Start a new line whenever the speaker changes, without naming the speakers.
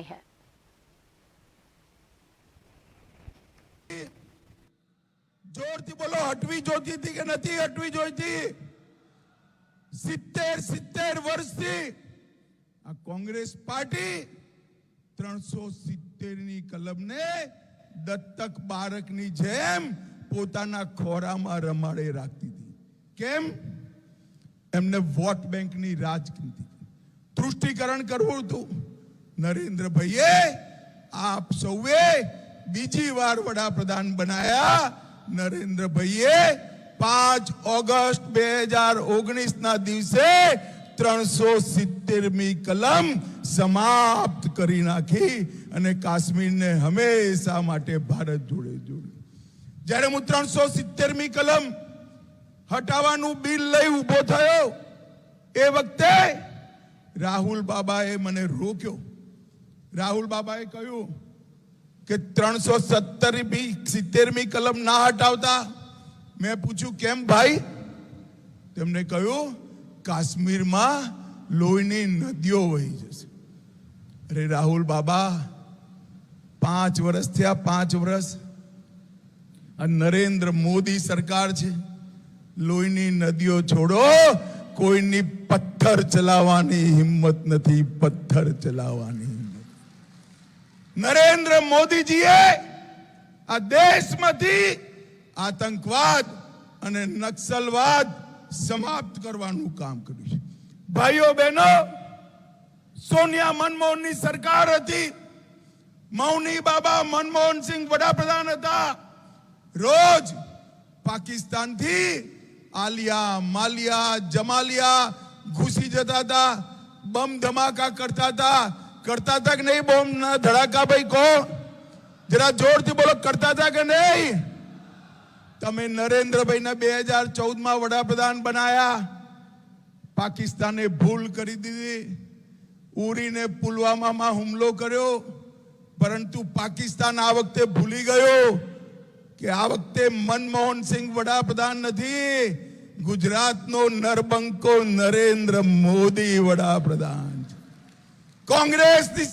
है।
जोरथी बोलो, हटवी जोती थी कि नहीं हटवी जोईती? 70 વર્ષથી આ કોંગ્રેસ પાર્ટી 370 ની કલમને દત્તક બાળકની જેમ પોતાના ખોરામાં રમાડે રાખતી હતી. કેમ? એમને વોટ બેંકની રાજનીતિ, તૃષ્ટિકરણ કરવું હતું. નરેન્દ્રભાઈએ આપ સૌએ બીજી વાર વડાપ્રધાન બનાયા. નરેન્દ્રભાઈએ 5 ઓગસ્ટ 2019 ના દિવસે 370મી કલમ સમાપ્ત કરી નાખી અને કાશ્મીરને હંમેશા માટે ભારત જોડે જોડ્યું. જ્યારે હું 370મી કલમ હટાવવાનું બિલ લઈ ઊભો થયો એ વખતે રાહુલ બાબાએ મને રોક્યો. રાહુલ બાબાએ કહ્યું કે 370મી કલમ ના હટાવતા. मैं पूछू केम भाई? तेमने कहू काश्मीर में लोहीनी नदियों वही जैसे. अरे राहुल बाबा, 5 वर्ष थे, 5 वर्ष नरेंद्र मोदी सरकार छे. लोहीनी नदियों छोड़ो, कोईनी पत्थर चलावानी हिम्मत नहीं. पत्थर चलावानी हिम्मत. नरेंद्र मोदी जी आ देश में आतंकवाद અને નક્સલવાદ સમાપ્ત કરવાનું કામ કર્યું છે. ભાઈઓ બહેનો, સોનિયા મનમોહનની સરકાર હતી. મૌની બાબા મનમોહન સિંહ વડાપ્રધાન હતા. રોજ પાકિસ્તાનથી આલિયા, માલિયા, જમાલિયા ઘૂસી જતા હતા. બમ ધમાકા કરતા હતા. કરતા હતા કે નહીં બોમ્બ ના ધડાકા? ભાઈ કહો જરા જોરથી બોલો, કરતા હતા કે નહીં? તમે નરેન્દ્રભાઈને 2014માં વડાપ્રધાન બનાયા. પાકિસ્તાને ભૂલ કરી દીધી. ઉરીને પુલવામામાં હુમલો કર્યો. પરંતુ પાકિસ્તાન આ વખતે ભૂલી ગયો કે આ વખતે મનમોહન સિંહ વડાપ્રધાન નથી, ગુજરાતનો નરબંકો નરેન્દ્ર મોદી વડાપ્રધાન છે. કોંગ્રેસની